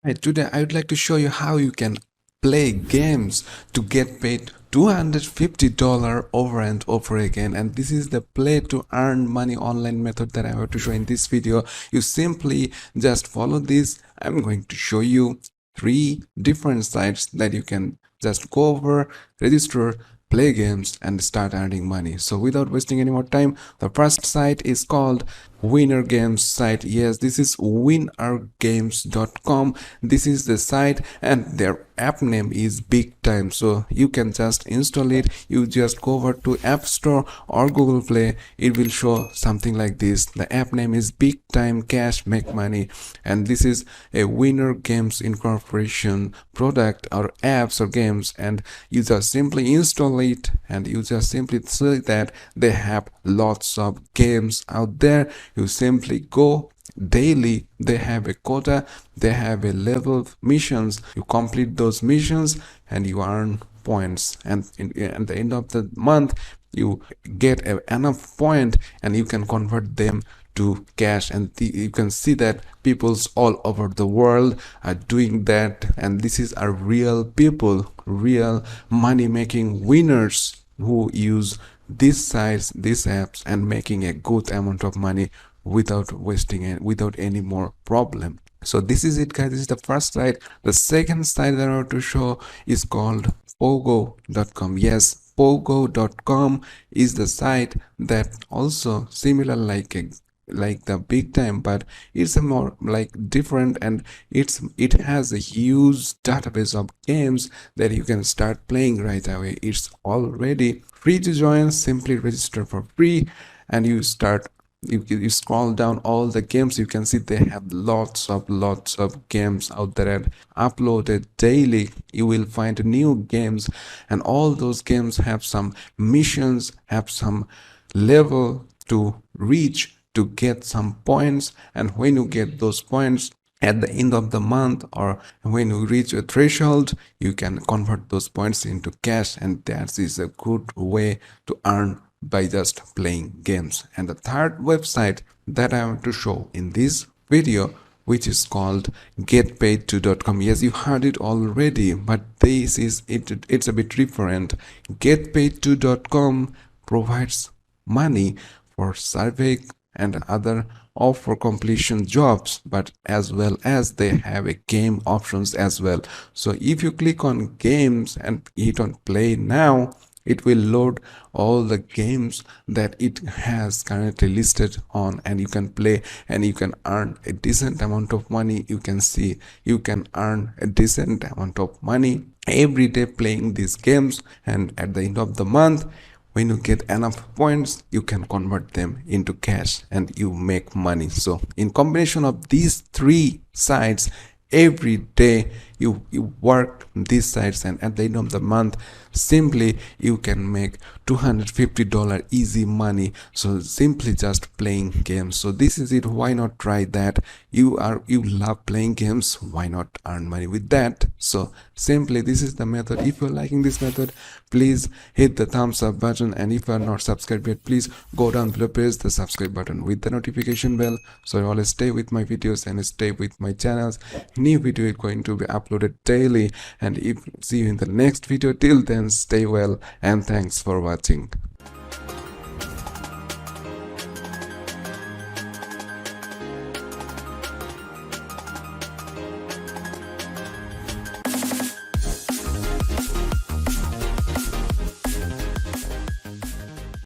Hi, today I would like to show you how you can play games to get paid $250 over and over again. And this is the play to earn money online method that I want to show in this video. You simply just follow this. I'm going to show you 3 different sites that you can just go over, register, play games and start earning money. So without wasting any more time, the first site is called Winner Games site. Yes, this is winnergames.com. This is the site and their app name is Big Time. So you can just install it. You just go over to App Store or Google Play. It will show something like this. The app name is Big Time Cash Make Money, and this is a Winner Games Incorporation product or apps or games, and you just simply install it and you just simply see that they have lots of games out there. You simply go daily, they have a quota, they have a level of missions. You complete those missions and you earn points, and at the end of the month you get enough point and you can convert them to cash. And you can see that peoples all over the world are doing that, and this is a real people, real money making winners who use these sites, these apps, and making a good amount of money without wasting it, without any more problem. So this is it, guys. This is the first site. The second site that I want to show is called Pogo.com. Yes, Pogo.com is the site that also similar like the Big Time, but it's a more like different, and it has a huge database of games that you can start playing right away. It's already free to join. Simply register for free and you start. You scroll down all the games, you can see they have lots of games out there and uploaded daily. You will find new games, and all those games have some missions, have some level to reach to get some points. And when you get those points at the end of the month, or when you reach a threshold, you can convert those points into cash, and that is a good way to earn by just playing games. And the third website that I want to show in this video, which is called getpaid2.com. Yes, you heard it already, but this is it's a bit different. Getpaid2.com provides money for survey and other offer completion jobs, but as well as they have a game options as well. So if you click on games and hit on play now, it will load all the games that it has currently listed on, and you can play and you can earn a decent amount of money. You can see you can earn a decent amount of money every day playing these games, and at the end of the month, when you get enough points, you can convert them into cash and you make money. So in combination of these 3 sites, every day you work these sites, and at the end of the month simply you can make $250 easy money. So simply just playing games. So this is it. Why not try that? You love playing games, why not earn money with that? So simply this is the method. If you're liking this method, please hit the thumbs up button, and if you are not subscribed yet, please go down below, press the subscribe button with the notification bell, so you always stay with my videos and stay with my channels. New video is going to be uploaded daily, and if see you in the next video. Till then, stay well and thanks for watching.